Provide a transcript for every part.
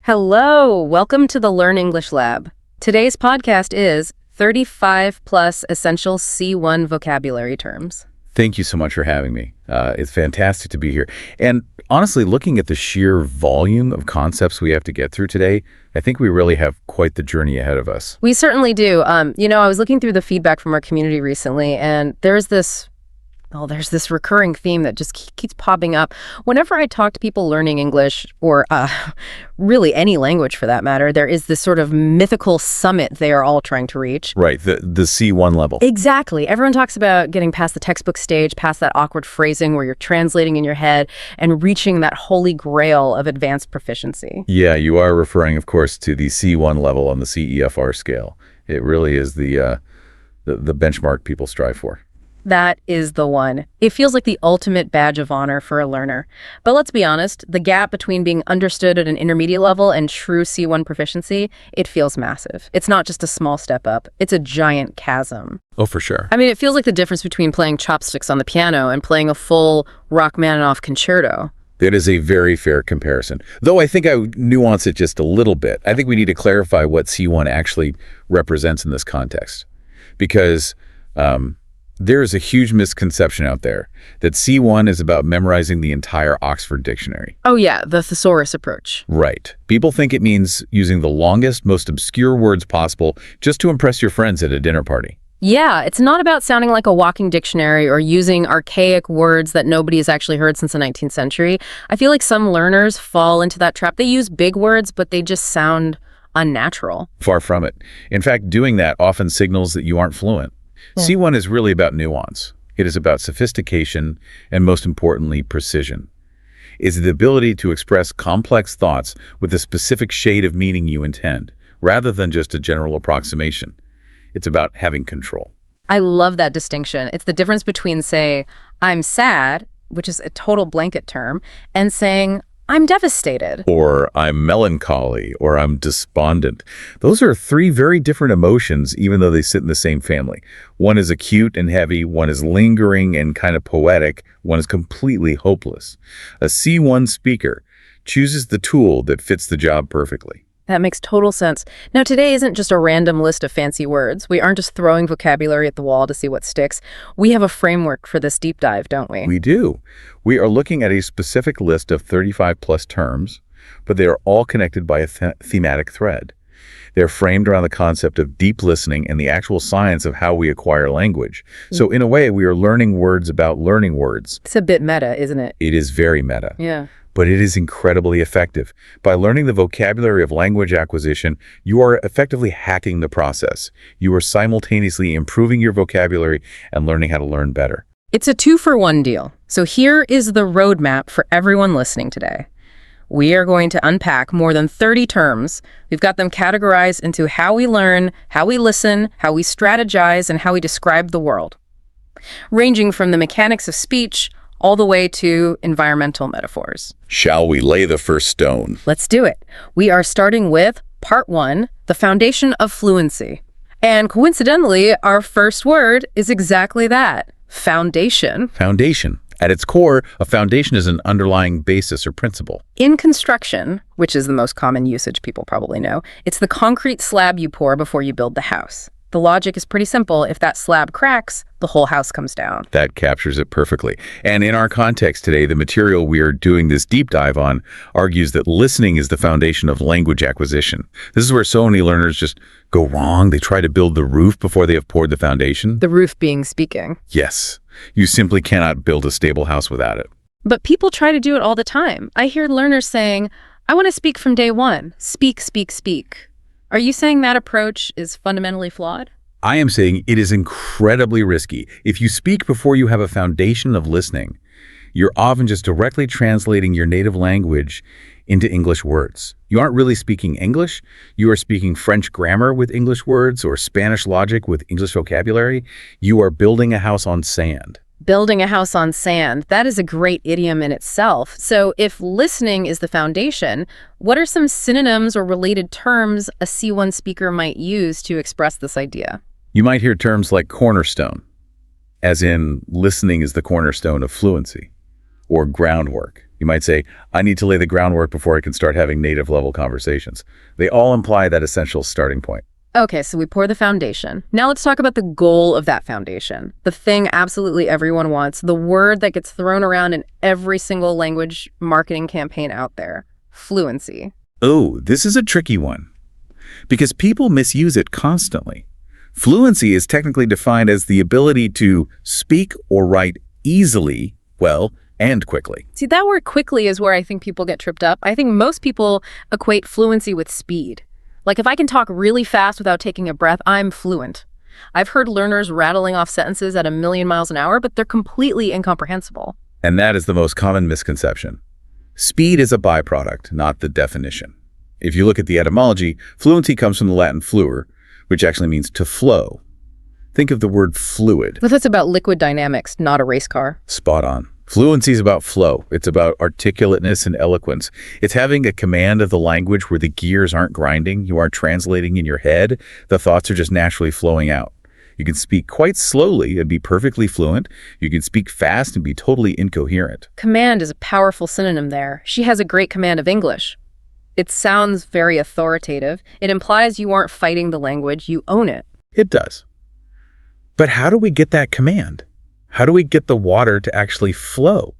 Hello, welcome to the Learn English Lab. Today's podcast is 35 plus essential C1 vocabulary terms. Thank you so much for having me. It's fantastic to be here. And honestly, looking at the sheer volume of concepts we have to get through today, I think we really have quite the journey ahead of us. We certainly do. I was looking through the feedback from our community recently, and there's this recurring theme that just keeps popping up. Whenever I talk to people learning English, or really any language for that matter, there is this sort of mythical summit they are all trying to reach. Right, the C1 level. Exactly. Everyone talks about getting past the textbook stage, past that awkward phrasing where you're translating in your head, and reaching that holy grail of advanced proficiency. Yeah, you are referring, of course, to the C1 level on the CEFR scale. It really is the benchmark people strive for. That is the one. It feels like the ultimate badge of honor for a learner. But let's be honest, the gap between being understood at an intermediate level and true C1 proficiency, it feels massive. It's not just a small step up, it's a giant chasm. Oh, for sure. I mean, it feels like the difference between playing chopsticks on the piano and playing a full Rachmaninoff concerto. That is a very fair comparison. Though I think I would nuance it just a little bit. I think we need to clarify what C1 actually represents in this context. Because there is a huge misconception out there that C1 is about memorizing the entire Oxford Dictionary. Oh yeah, the thesaurus approach. Right. People think it means using the longest, most obscure words possible just to impress your friends at a dinner party. Yeah, it's not about sounding like a walking dictionary or using archaic words that nobody has actually heard since the 19th century. I feel like some learners fall into that trap. They use big words, but they just sound unnatural. Far from it. In fact, doing that often signals that you aren't fluent. Yeah. C1 is really about nuance. It is about sophistication and, most importantly, precision. It's the ability to express complex thoughts with a specific shade of meaning you intend, rather than just a general approximation. It's about having control. I love that distinction. It's the difference between, say, I'm sad, which is a total blanket term, and saying, I'm devastated. Or I'm melancholy, or I'm despondent. Those are three very different emotions, even though they sit in the same family. One is acute and heavy, one is lingering and kind of poetic, one is completely hopeless. A C1 speaker chooses the tool that fits the job perfectly. That makes total sense. Now, today isn't just a random list of fancy words. We aren't just throwing vocabulary at the wall to see what sticks. We have a framework for this deep dive, don't we? We do. We are looking at a specific list of 35 plus terms, but they are all connected by a thematic thread. They're framed around the concept of deep listening and the actual science of how we acquire language. So in a way, we are learning words about learning words. It's a bit meta, isn't it? It is very meta. Yeah. But it is incredibly effective. By learning the vocabulary of language acquisition, you are effectively hacking the process. You are simultaneously improving your vocabulary and learning how to learn better. It's a 2-for-1 deal. So here is the roadmap for everyone listening today. We are going to unpack more than 30 terms. We've got them categorized into how we learn, how we listen, how we strategize, and how we describe the world. Ranging from the mechanics of speech all the way to environmental metaphors. Shall we lay the first stone? Let's do it. We are starting with Part 1, the foundation of fluency. And coincidentally, our first word is exactly that, foundation. Foundation. At its core, a foundation is an underlying basis or principle. In construction, which is the most common usage people probably know, it's the concrete slab you pour before you build the house. The logic is pretty simple. If that slab cracks, the whole house comes down. That captures it perfectly. And in our context today, the material we are doing this deep dive on argues that listening is the foundation of language acquisition. This is where so many learners just go wrong. They try to build the roof before they have poured the foundation. The roof being speaking. Yes. You simply cannot build a stable house without it. But people try to do it all the time. I hear learners saying, I want to speak from day one. Speak, speak, speak. Are you saying that approach is fundamentally flawed? I am saying it is incredibly risky. If you speak before you have a foundation of listening, you're often just directly translating your native language into English words. You aren't really speaking English. You are speaking French grammar with English words or Spanish logic with English vocabulary. You are building a house on sand. Building a house on sand, that is a great idiom in itself. So if listening is the foundation, what are some synonyms or related terms a C1 speaker might use to express this idea? You might hear terms like cornerstone, as in listening is the cornerstone of fluency, or groundwork. You might say, I need to lay the groundwork before I can start having native level conversations. They all imply that essential starting point. Okay, so we pour the foundation. Now let's talk about the goal of that foundation. The thing absolutely everyone wants, the word that gets thrown around in every single language marketing campaign out there. Fluency. Oh, this is a tricky one, because people misuse it constantly. Fluency is technically defined as the ability to speak or write easily, well, and quickly. See, that word quickly is where I think people get tripped up. I think most people equate fluency with speed. Like if I can talk really fast without taking a breath, I'm fluent. I've heard learners rattling off sentences at 1,000,000 miles an hour, but they're completely incomprehensible. And that is the most common misconception. Speed is a byproduct, not the definition. If you look at the etymology, fluency comes from the Latin fluere, which actually means to flow. Think of the word fluid. But that's about liquid dynamics, not a race car. Spot on. Fluency is about flow. It's about articulateness and eloquence. It's having a command of the language where the gears aren't grinding, you aren't translating in your head, the thoughts are just naturally flowing out. You can speak quite slowly and be perfectly fluent. You can speak fast and be totally incoherent. Command is a powerful synonym there. She has a great command of English. It sounds very authoritative. It implies you aren't fighting the language, you own it. It does. But how do we get that command? How do we get the water to actually flow?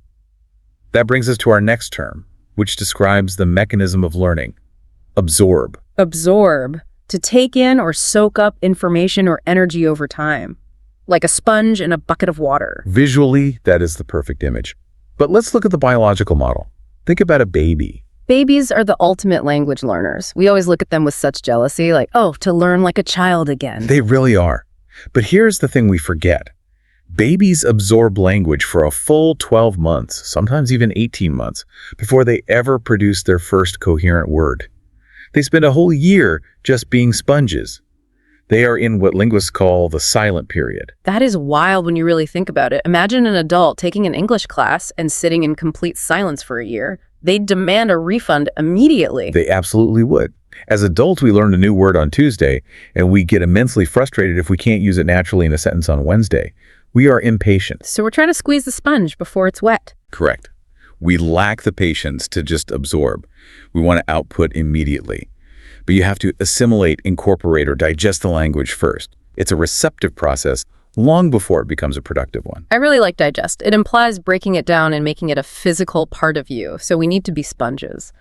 That brings us to our next term, which describes the mechanism of learning. Absorb. Absorb. To take in or soak up information or energy over time. Like a sponge in a bucket of water. Visually, that is the perfect image. But let's look at the biological model. Think about a baby. Babies are the ultimate language learners. We always look at them with such jealousy, like, oh, to learn like a child again. They really are. But here's the thing we forget. Babies absorb language for a full 12 months, sometimes even 18 months, before they ever produce their first coherent word. They spend a whole year just being sponges. They are in what linguists call the silent period. That is wild when you really think about it. Imagine an adult taking an English class and sitting in complete silence for a year. They'd demand a refund immediately. They absolutely would. As adults, we learn a new word on Tuesday, and we get immensely frustrated if we can't use it naturally in a sentence on Wednesday. We are impatient. So we're trying to squeeze the sponge before it's wet. Correct. We lack the patience to just absorb. We want to output immediately. But you have to assimilate, incorporate, or digest the language first. It's a receptive process long before it becomes a productive one. I really like digest. It implies breaking it down and making it a physical part of you, so we need to be sponges.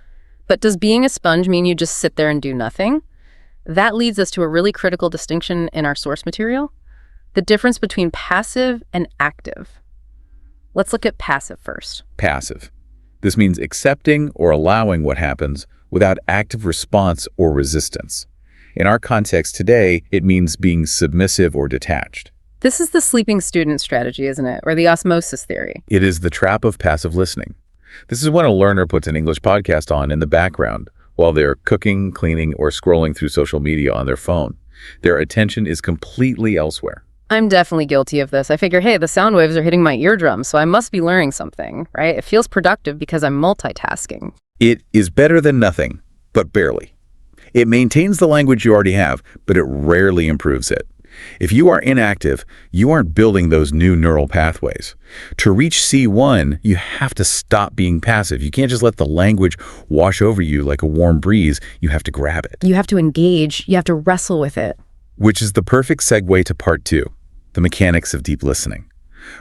But does being a sponge mean you just sit there and do nothing? That leads us to a really critical distinction in our source material. The difference between passive and active. Let's look at passive first. Passive. This means accepting or allowing what happens without active response or resistance. In our context today, it means being submissive or detached. This is the sleeping student strategy, isn't it? Or the osmosis theory. It is the trap of passive listening. This is when a learner puts an English podcast on in the background while they're cooking, cleaning, or scrolling through social media on their phone. Their attention is completely elsewhere. I'm definitely guilty of this. I figure, hey, the sound waves are hitting my eardrums, so I must be learning something, right? It feels productive because I'm multitasking. It is better than nothing, but barely. It maintains the language you already have, but it rarely improves it. If you are inactive, you aren't building those new neural pathways. To reach C1, you have to stop being passive. You can't just let the language wash over you like a warm breeze. You have to grab it. You have to engage. You have to wrestle with it. Which is the perfect segue to part 2, the mechanics of deep listening.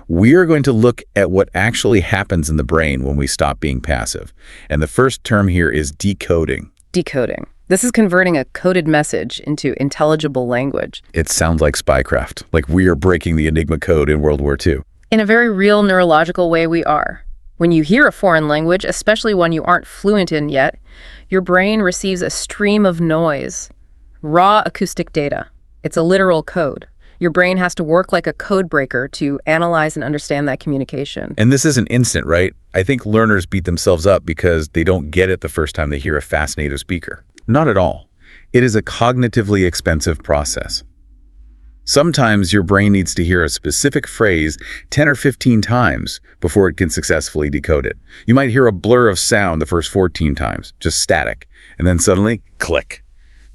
We are going to look at what actually happens in the brain when we stop being passive. And the first term here is decoding. Decoding. This is converting a coded message into intelligible language. It sounds like spycraft, like we are breaking the Enigma code in World War II. In a very real neurological way, we are. When you hear a foreign language, especially one you aren't fluent in yet, your brain receives a stream of noise, raw acoustic data. It's a literal code. Your brain has to work like a code breaker to analyze and understand that communication. And this isn't instant, right? I think learners beat themselves up because they don't get it the first time they hear a fast native speaker. Not at all. It is a cognitively expensive process. Sometimes your brain needs to hear a specific phrase 10 or 15 times before it can successfully decode it. You might hear a blur of sound the first 14 times, just static, and then suddenly, click.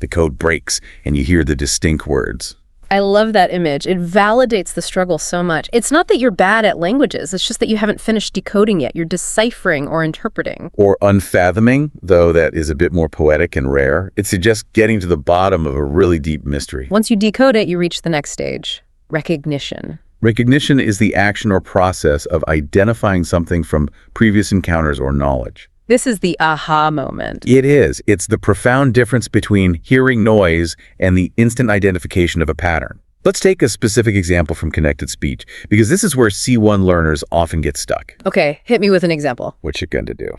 The code breaks and you hear the distinct words. I love that image. It validates the struggle so much. It's not that you're bad at languages. It's just that you haven't finished decoding yet. You're deciphering or interpreting. Or unfathoming, though that is a bit more poetic and rare. It suggests getting to the bottom of a really deep mystery. Once you decode it, you reach the next stage, recognition. Recognition is the action or process of identifying something from previous encounters or knowledge. This is the aha moment. It is. It's the profound difference between hearing noise and the instant identification of a pattern. Let's take a specific example from connected speech, because this is where C1 learners often get stuck. Okay, hit me with an example. What you going to do?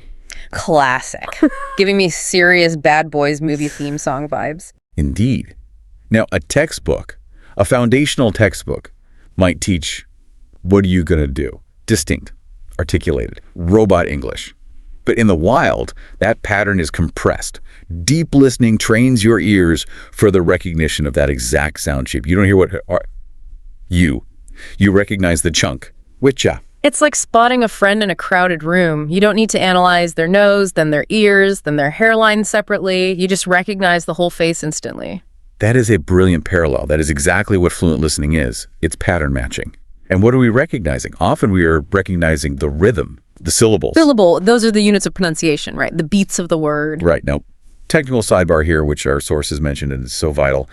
Classic. Giving me serious Bad Boys movie theme song vibes. Indeed. Now, a textbook, a foundational textbook, might teach, what are you going to do? Distinct, articulated, robot English. But in the wild, that pattern is compressed. Deep listening trains your ears for the recognition of that exact sound shape. You don't hear what... You recognize the chunk. Witcha. It's like spotting a friend in a crowded room. You don't need to analyze their nose, then their ears, then their hairline separately. You just recognize the whole face instantly. That is a brilliant parallel. That is exactly what fluent listening is. It's pattern matching. And what are we recognizing? Often we are recognizing the rhythm, the syllables. Syllable, those are the units of pronunciation, right? The beats of the word. Right. Now, technical sidebar here, which our sources mentioned and is so vital.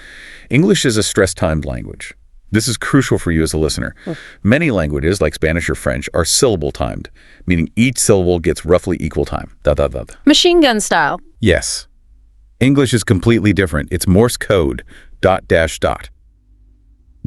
English is a stress-timed language. This is crucial for you as a listener. Many languages, like Spanish or French, are syllable-timed, meaning each syllable gets roughly equal time. Da, da, da, da. Machine gun style. Yes. English is completely different. It's Morse code, dot, dash, dot.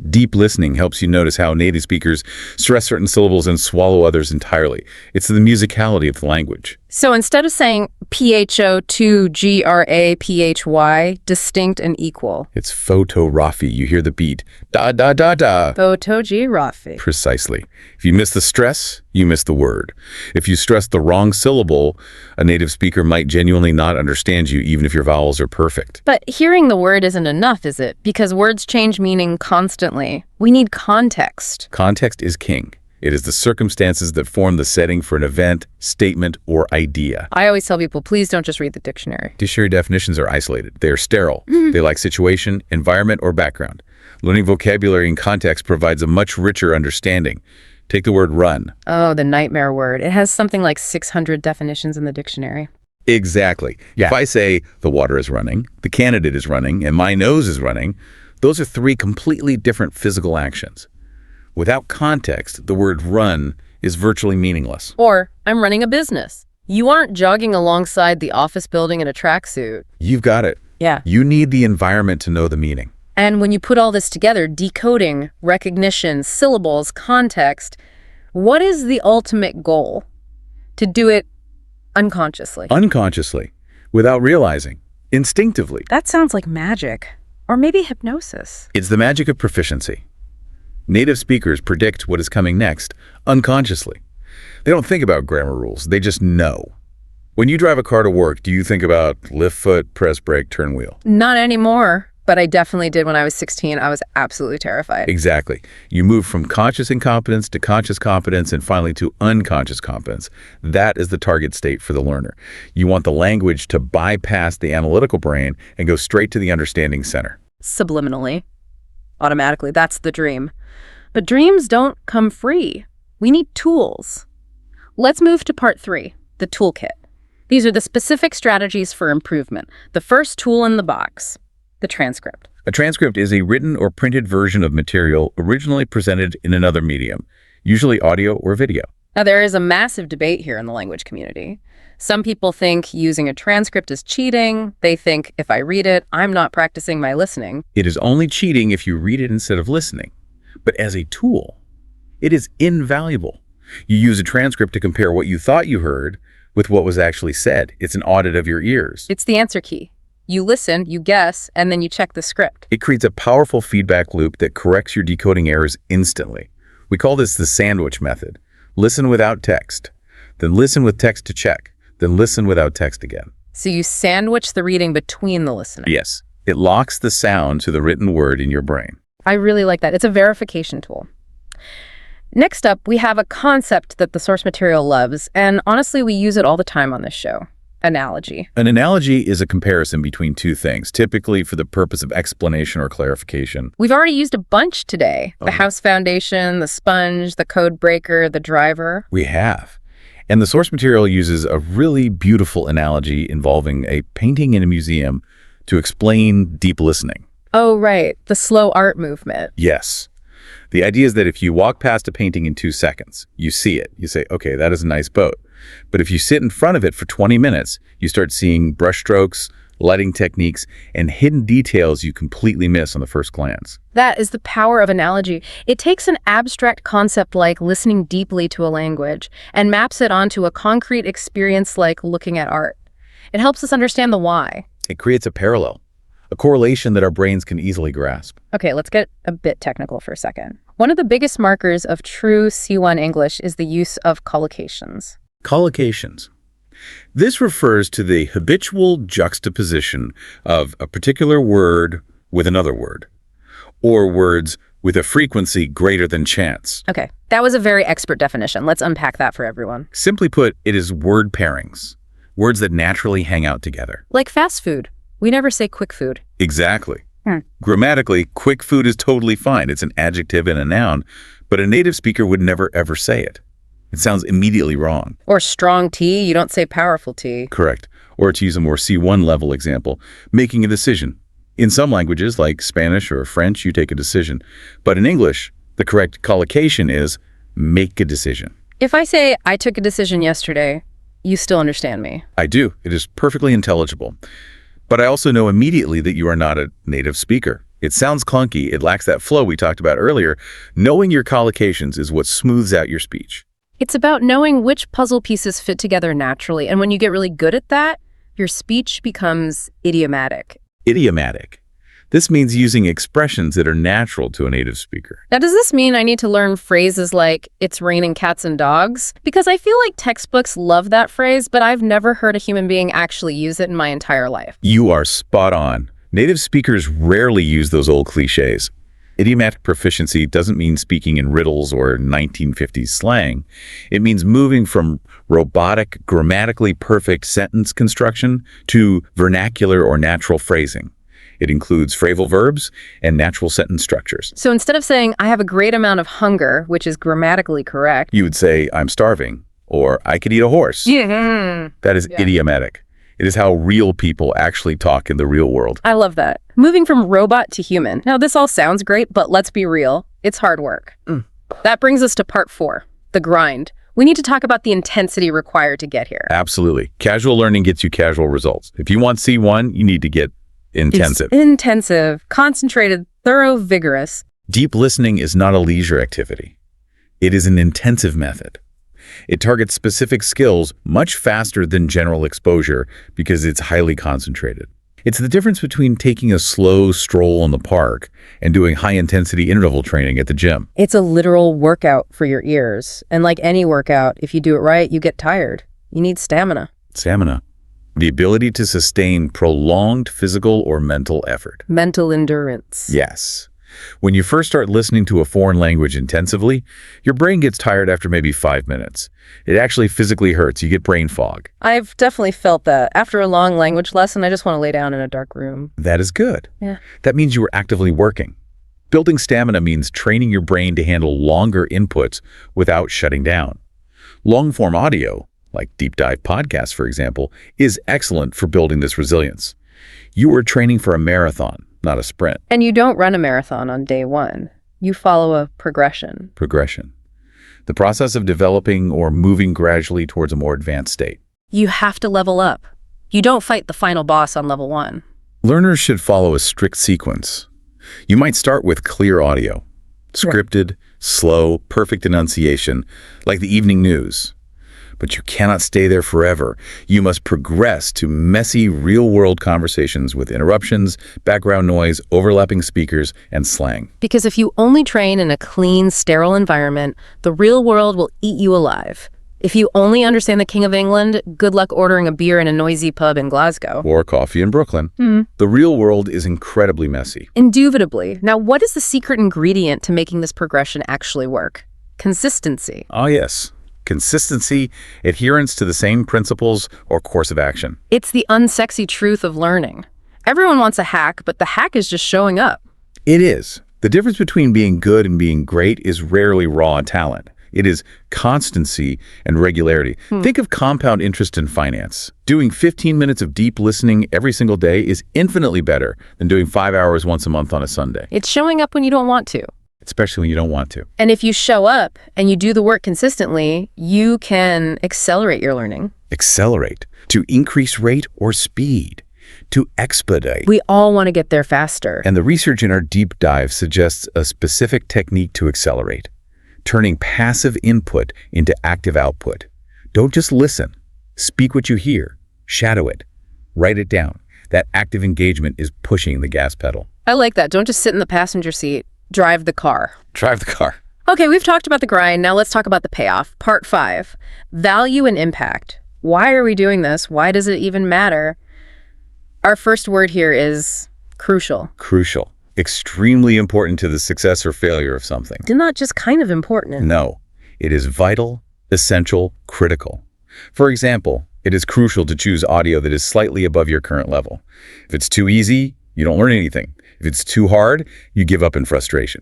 Deep listening helps you notice how native speakers stress certain syllables and swallow others entirely. It's the musicality of the language. So instead of saying PHO2GRAPHY, distinct and equal. It's photo-rafi. You hear the beat. Da, da, da, da. Photo-G-Rafi. Precisely. If you miss the stress, you miss the word. If you stress the wrong syllable, a native speaker might genuinely not understand you, even if your vowels are perfect. But hearing the word isn't enough, is it? Because words change meaning constantly. We need context. Context is king. It is the circumstances that form the setting for an event, statement, or idea. I always tell people, please don't just read the dictionary. Dictionary definitions are isolated. They are sterile. They lack situation, environment, or background. Learning vocabulary in context provides a much richer understanding. Take the word run. Oh, the nightmare word. It has something like 600 definitions in the dictionary. Exactly. Yeah. If I say the water is running, the candidate is running, and my nose is running, those are three completely different physical actions. Without context, the word run is virtually meaningless. Or, I'm running a business. You aren't jogging alongside the office building in a tracksuit. You've got it. Yeah. You need the environment to know the meaning. And when you put all this together, decoding, recognition, syllables, context, what is the ultimate goal? To do it unconsciously. Unconsciously, without realizing, instinctively. That sounds like magic. Or maybe hypnosis. It's the magic of proficiency. Native speakers predict what is coming next unconsciously. They don't think about grammar rules, they just know. When you drive a car to work, do you think about lift foot, press brake, turn wheel? Not anymore, but I definitely did when I was 16. I was absolutely terrified. Exactly. You move from conscious incompetence to conscious competence and finally to unconscious competence. That is the target state for the learner. You want the language to bypass the analytical brain and go straight to the understanding center. Subliminally. Automatically, that's the dream. But dreams don't come free. We need tools. Let's move to part 3, the toolkit. These are the specific strategies for improvement. The first tool in the box, the transcript. A transcript is a written or printed version of material originally presented in another medium, usually audio or video. Now, there is a massive debate here in the language community. Some people think using a transcript is cheating. They think if I read it, I'm not practicing my listening. It is only cheating if you read it instead of listening. But as a tool, it is invaluable. You use a transcript to compare what you thought you heard with what was actually said. It's an audit of your ears. It's the answer key. You listen, you guess, and then you check the script. It creates a powerful feedback loop that corrects your decoding errors instantly. We call this the sandwich method. Listen without text, then listen with text to check, then listen without text again. So you sandwich the reading between the listening. Yes. It locks the sound to the written word in your brain. I really like that. It's a verification tool. Next up, we have a concept that the source material loves, and honestly, we use it all the time on this show. analogy? An analogy is a comparison between two things, typically for the purpose of explanation or clarification. We've already used a bunch today. The house foundation, the sponge, the code breaker, the driver. We have. And the source material uses a really beautiful analogy involving a painting in a museum to explain deep listening. Oh, right. The slow art movement. Yes. The idea is that if you walk past a painting in 2 seconds, you see it. You say, okay, that is a nice boat. But if you sit in front of it for 20 minutes, you start seeing brushstrokes, lighting techniques, and hidden details you completely miss on the first glance. That is the power of analogy. It takes an abstract concept like listening deeply to a language and maps it onto a concrete experience like looking at art. It helps us understand the why. It creates a parallel, a correlation that our brains can easily grasp. Okay, let's get a bit technical for a second. One of the biggest markers of true C1 English is the use of collocations. Collocations. This refers to the habitual juxtaposition of a particular word with another word, or words with a frequency greater than chance. Okay, that was a very expert definition. Let's unpack that for everyone. Simply put, it is word pairings, words that naturally hang out together. Like fast food. We never say quick food. Exactly. Grammatically, quick food is totally fine. It's an adjective and a noun, but a native speaker would never ever say it. It sounds immediately wrong. Or strong tea, you don't say powerful tea. Correct. Or to use a more C1 level example, making a decision. In some languages, like Spanish or French, you take a decision. But in English, the correct collocation is make a decision. If I say, I took a decision yesterday, you still understand me. I do. It is perfectly intelligible. But I also know immediately that you are not a native speaker. It sounds clunky. It lacks that flow we talked about earlier. Knowing your collocations is what smooths out your speech. It's about knowing which puzzle pieces fit together naturally. And when you get really good at that, your speech becomes idiomatic. Idiomatic. This means using expressions that are natural to a native speaker. Now, does this mean I need to learn phrases like, it's raining cats and dogs? Because I feel like textbooks love that phrase, but I've never heard a human being actually use it in my entire life. You are spot on. Native speakers rarely use those old cliches. Idiomatic proficiency doesn't mean speaking in riddles or 1950s slang. It means moving from robotic, grammatically perfect sentence construction to vernacular or natural phrasing. It includes phrasal verbs and natural sentence structures. So instead of saying, I have a great amount of hunger, which is grammatically correct, You would say, I'm starving, or I could eat a horse. yeah, That is idiomatic. It is how real people actually talk in the real world. I love that. Moving from robot to human. Now, this all sounds great, but let's be real. It's hard work. That brings us to part 4, the grind. We need to talk about the intensity required to get here. Absolutely. Casual learning gets you casual results. If you want C1, you need to get intensive. It's intensive, concentrated, thorough, vigorous. Deep listening is not a leisure activity. It is an intensive method. It targets specific skills much faster than general exposure because it's highly concentrated. It's the difference between taking a slow stroll in the park and doing high-intensity interval training at the gym. It's a literal workout for your ears. And like any workout, if you do it right, you get tired. You need stamina. Stamina. The ability to sustain prolonged physical or mental effort. Mental endurance. Yes. When you first start listening to a foreign language intensively, your brain gets tired after maybe 5 minutes. It actually physically hurts. You get brain fog. I've definitely felt that. After a long language lesson, I just want to lay down in a dark room. That is good. Yeah. That means you are actively working. Building stamina means training your brain to handle longer inputs without shutting down. Long-form audio, like deep dive podcasts, for example, is excellent for building this resilience. You are training for a marathon, not a sprint. And you don't run a marathon on day 1. You follow a progression. Progression. The process of developing or moving gradually towards a more advanced state. You have to level up. You don't fight the final boss on level 1. Learners should follow a strict sequence. You might start with clear audio, scripted, slow, perfect enunciation, like the evening news. But you cannot stay there forever. You must progress to messy, real-world conversations with interruptions, background noise, overlapping speakers, and slang. Because if you only train in a clean, sterile environment, the real world will eat you alive. If you only understand the King of England, good luck ordering a beer in a noisy pub in Glasgow. Or coffee in Brooklyn. The real world is incredibly messy. Indubitably. Now, what is the secret ingredient to making this progression actually work? Consistency. Ah, yes. consistency, adherence to the same principles or course of action. It's the unsexy truth of learning. Everyone wants a hack, but the hack is just showing up. It is. The difference between being good and being great is rarely raw talent. It is constancy and regularity. Think of compound interest in finance. Doing 15 minutes of deep listening every single day is infinitely better than doing 5 hours once a month on a Sunday, It's showing up when you don't want to. especially when you don't want to. And if you show up and you do the work consistently, you can accelerate your learning. Accelerate, to increase rate or speed, to expedite. We all want to get there faster. And the research in our deep dive suggests a specific technique to accelerate, turning passive input into active output. Don't just listen. Speak what you hear. Shadow it. Write it down. That active engagement is pushing the gas pedal. I like that. Don't just sit in the passenger seat. Drive the car. Drive the car. Okay, we've talked about the grind. Now let's talk about the payoff. Part 5, value and impact. Why are we doing this? Why does it even matter? Our first word here is crucial. Crucial. Extremely important to the success or failure of something. Not just kind of important. No, it is vital, essential, critical. For example, it is crucial to choose audio that is slightly above your current level. If it's too easy, you don't learn anything. If it's too hard, you give up in frustration.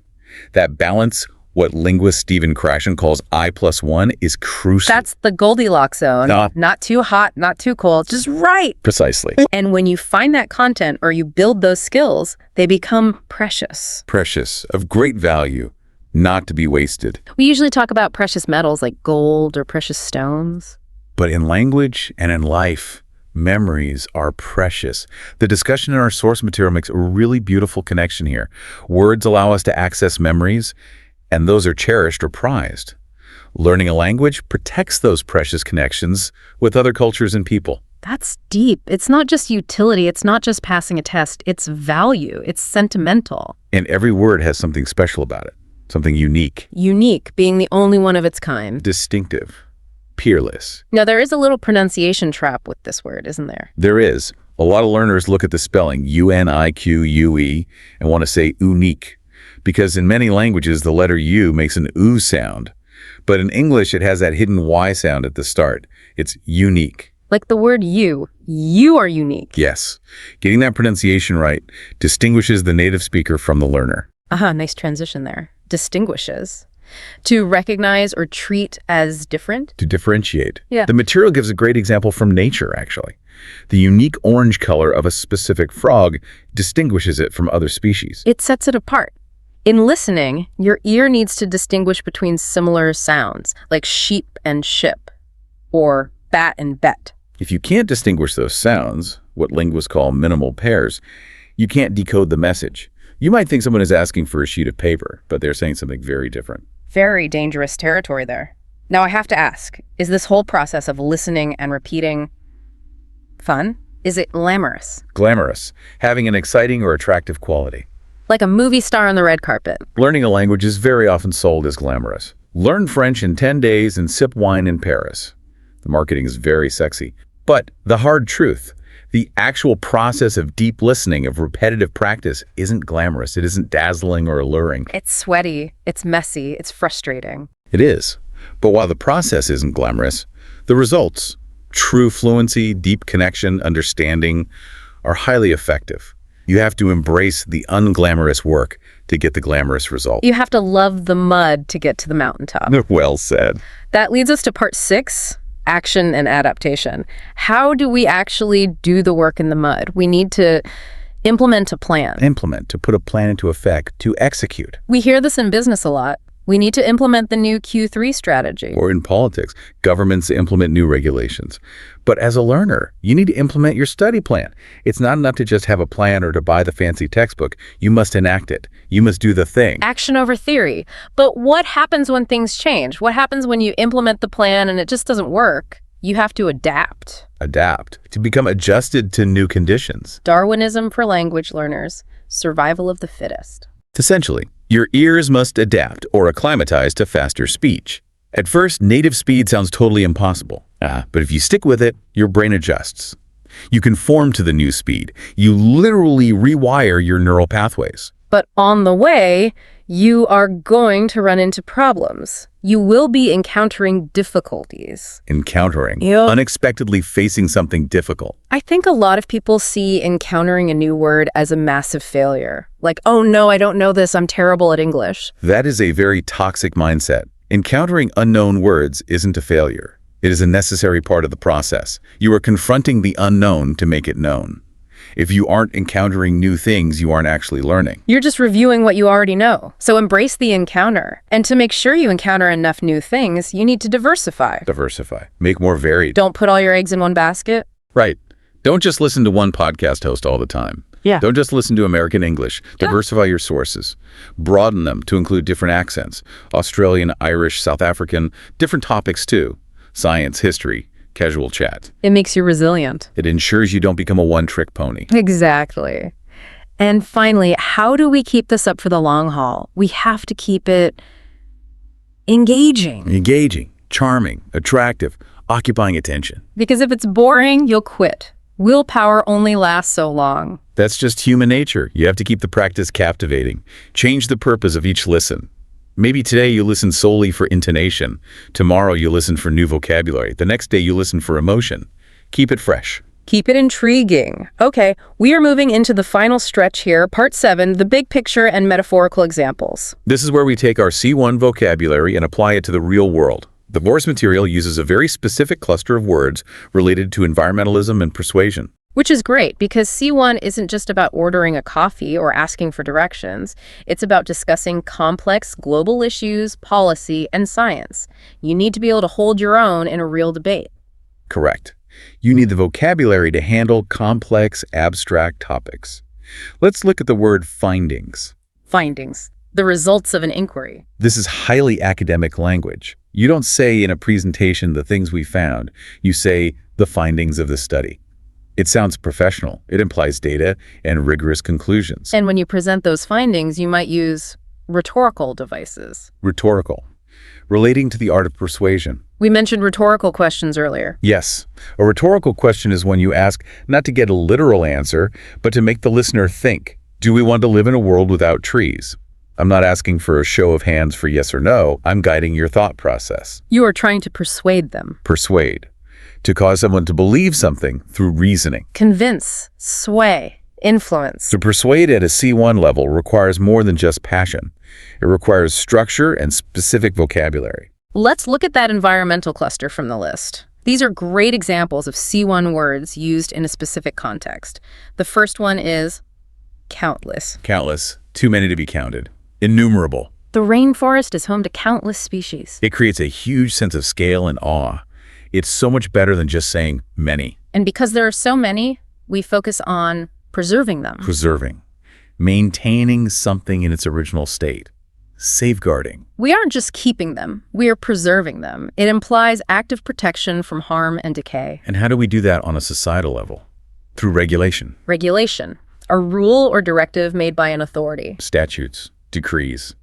That balance, what linguist Stephen Krashen calls I+1, is crucial. That's the Goldilocks zone. Not too hot, not too cold, just right. Precisely. And when you find that content or you build those skills, they become precious. Precious, of great value, not to be wasted. We usually talk about precious metals like gold or precious stones. But in language and in life, memories are precious. The discussion in our source material makes a really beautiful connection here. Words allow us to access memories, and those are cherished or prized. Learning a language protects those precious connections with other cultures and people. That's deep. It's not just utility. It's not just passing a test. It's value. It's sentimental. And every word has something special about it, something unique. Unique, being the only one of its kind. Distinctive. Peerless. Now, there is a little pronunciation trap with this word, isn't there? There is. A lot of learners look at the spelling, U-N-I-Q-U-E, and want to say unique, because in many languages, the letter U makes an oo sound. But in English, it has that hidden Y sound at the start. It's unique. Like the word you. You are unique. Yes. Getting that pronunciation right distinguishes the native speaker from the learner. Nice transition there. Distinguishes. To recognize or treat as different? To differentiate. Yeah. The material gives a great example from nature, actually. The unique orange color of a specific frog distinguishes it from other species. It sets it apart. In listening, your ear needs to distinguish between similar sounds, like sheep and ship, or bat and bet. If you can't distinguish those sounds, what linguists call minimal pairs, you can't decode the message. You might think someone is asking for a sheet of paper, but they're saying something very different. Very dangerous territory there. Now I have to ask, is this whole process of listening and repeating fun? Is it glamorous? Glamorous, having an exciting or attractive quality. Like a movie star on the red carpet. Learning a language is very often sold as glamorous. Learn French in 10 days and sip wine in Paris. The marketing is very sexy. But the hard truth, the actual process of deep listening, of repetitive practice, isn't glamorous. It isn't dazzling or alluring. It's sweaty, it's messy, it's frustrating. It is. But while the process isn't glamorous, the results, true fluency, deep connection, understanding, are highly effective. You have to embrace the unglamorous work to get the glamorous result. You have to love the mud to get to the mountaintop. Well said. That leads us to part 6, action and adaptation. How do we actually do the work in the mud? We need to implement a plan. Implement, to put a plan into effect, to execute. We hear this in business a lot. We need to implement the new Q3 strategy. Or in politics, governments implement new regulations. But as a learner, you need to implement your study plan. It's not enough to just have a plan or to buy the fancy textbook. You must enact it. You must do the thing. Action over theory. But what happens when things change? What happens when you implement the plan and it just doesn't work? You have to adapt. Adapt, to become adjusted to new conditions. Darwinism for language learners. Survival of the fittest. Essentially, your ears must adapt or acclimatize to faster speech. At first, native speed sounds totally impossible. But if you stick with it, your brain adjusts. You conform to the new speed. You literally rewire your neural pathways. But on the way, You are going to run into problems. You will be encountering difficulties. Encountering. Yep. Unexpectedly facing something difficult. I think a lot of people see encountering a new word as a massive failure. Like, oh no, I don't know this, I'm terrible at English. That is a very toxic mindset. Encountering unknown words isn't a failure. It is a necessary part of the process. You are confronting the unknown to make it known. If you aren't encountering new things, you aren't actually learning. You're just reviewing what you already know. So embrace the encounter. And to make sure you encounter enough new things, you need to diversify. Diversify. Make more varied. Don't put all your eggs in one basket. Right. Don't just listen to one podcast host all the time. Yeah. Don't just listen to American English. Diversify your sources. Broaden them to include different accents. Australian, Irish, South African, different topics too. Science, history, casual chat. It makes you resilient. It ensures you don't become a one-trick pony. Exactly. And finally, how do we keep this up for the long haul? We have to keep it engaging. Engaging, charming, attractive, occupying attention. Because if it's boring, you'll quit. Willpower only lasts so long. That's just human nature. You have to keep the practice captivating. Change the purpose of each listen. Maybe today you listen solely for intonation. Tomorrow you listen for new vocabulary. The next day you listen for emotion. Keep it fresh. Keep it intriguing. Okay, we are moving into the final stretch here, part 7, the big picture and metaphorical examples. This is where we take our C1 vocabulary and apply it to the real world. The course material uses a very specific cluster of words related to environmentalism and persuasion. Which is great because C1 isn't just about ordering a coffee or asking for directions. It's about discussing complex global issues, policy, and science. You need to be able to hold your own in a real debate. Correct. You need the vocabulary to handle complex, abstract topics. Let's look at the word findings. Findings. The results of an inquiry. This is highly academic language. You don't say in a presentation the things we found. You say the findings of the study. It sounds professional. It implies data and rigorous conclusions. And when you present those findings, you might use rhetorical devices. Rhetorical. Relating to the art of persuasion. We mentioned rhetorical questions earlier. Yes. A rhetorical question is when you ask not to get a literal answer, but to make the listener think. Do we want to live in a world without trees? I'm not asking for a show of hands for yes or no. I'm guiding your thought process. You are trying to persuade them. Persuade. To cause someone to believe something through reasoning. Convince, sway, influence. To persuade at a C1 level requires more than just passion. It requires structure and specific vocabulary. Let's look at that environmental cluster from the list. These are great examples of C1 words used in a specific context. The first one is countless. Countless. Too many to be counted. Innumerable. The rainforest is home to countless species. It creates a huge sense of scale and awe. It's so much better than just saying many. And because there are so many, we focus on preserving them. Preserving. Maintaining something in its original state. Safeguarding. We aren't just keeping them, we are preserving them. It implies active protection from harm and decay. And how do we do that on a societal level? Through regulation. Regulation. A rule or directive made by an authority. Statutes. Decrees.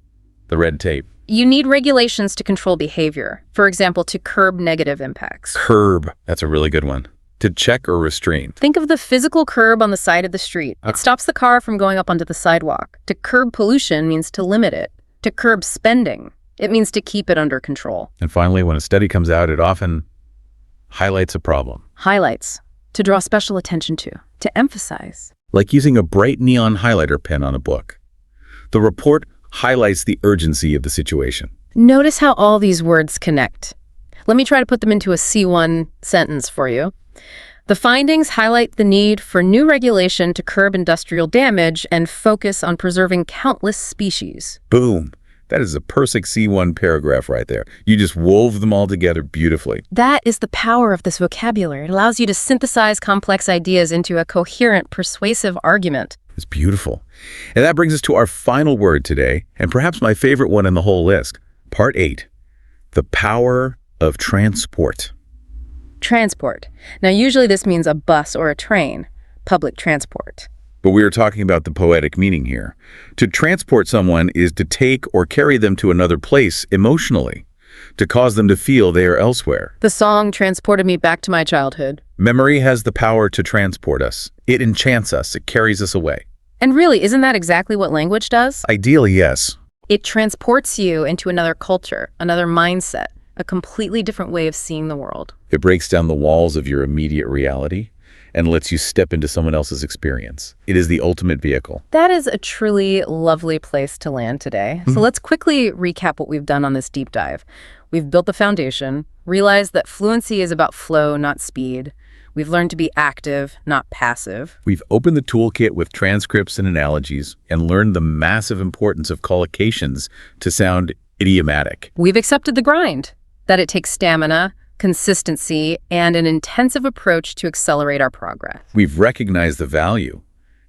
The red tape. You need regulations to control behavior. For example, to curb negative impacts. Curb. That's a really good one. To check or restrain. Think of the physical curb on the side of the street. It stops the car from going up onto the sidewalk. To curb pollution means to limit it. To curb spending, it means to keep it under control. And finally, when a study comes out, it often highlights a problem. Highlights. To draw special attention to emphasize. Like using a bright neon highlighter pen on a book. The report highlights the urgency of the situation. Notice how all these words connect. Let me try to put them into a C1 sentence for you. The findings highlight the need for new regulation to curb industrial damage and focus on preserving countless species. Boom. That is a perfect C1 paragraph right there. You just wove them all together beautifully. That is the power of this vocabulary. It allows you to synthesize complex ideas into a coherent, persuasive argument. It's beautiful. And that brings us to our final word today, and perhaps my favorite one in the whole list. Part 8. The power of transport. Transport. Now, usually this means a bus or a train, public transport. But we are talking about the poetic meaning here. To transport someone is to take or carry them to another place emotionally, to cause them to feel they are elsewhere. The song transported me back to my childhood. Memory has the power to transport us. It enchants us. It carries us away. And really, isn't that exactly what language does? Ideally, yes. It transports you into another culture, another mindset, a completely different way of seeing the world. It breaks down the walls of your immediate reality and lets you step into someone else's experience. It is the ultimate vehicle. That is a truly lovely place to land today. So let's quickly recap what we've done on this deep dive. We've built the foundation, realized that fluency is about flow, not speed. We've learned to be active, not passive. We've opened the toolkit with transcripts and analogies and learned the massive importance of collocations to sound idiomatic. We've accepted the grind, that it takes stamina, consistency, and an intensive approach to accelerate our progress. We've recognized the value,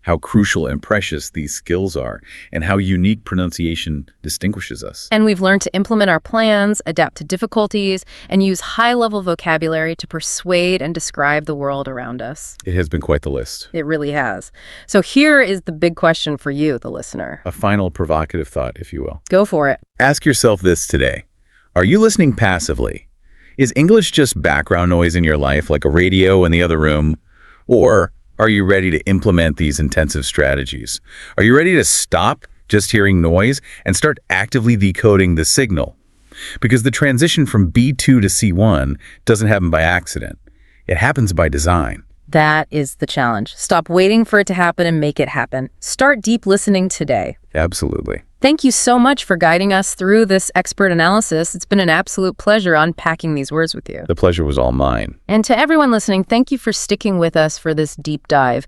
how crucial and precious these skills are, and how unique pronunciation distinguishes us. And we've learned to implement our plans, adapt to difficulties, and use high-level vocabulary to persuade and describe the world around us. It has been quite the list. It really has. So here is the big question for you, the listener. A final provocative thought, if you will. Go for it. Ask yourself this today. Are you listening passively? Is English just background noise in your life, like a radio in the other room? Or are you ready to implement these intensive strategies? Are you ready to stop just hearing noise and start actively decoding the signal? Because the transition from B2 to C1 doesn't happen by accident. It happens by design. That is the challenge. Stop waiting for it to happen and make it happen. Start deep listening today. Absolutely. Thank you so much for guiding us through this expert analysis. It's been an absolute pleasure unpacking these words with you. The pleasure was all mine. And to everyone listening, thank you for sticking with us for this deep dive.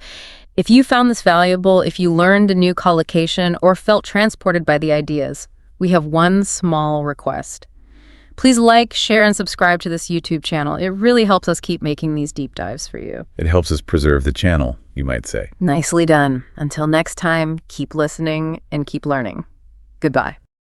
If you found this valuable, if you learned a new collocation or felt transported by the ideas, we have one small request. Please like, share, and subscribe to this YouTube channel. It really helps us keep making these deep dives for you. It helps us preserve the channel, you might say. Nicely done. Until next time, keep listening and keep learning. Goodbye.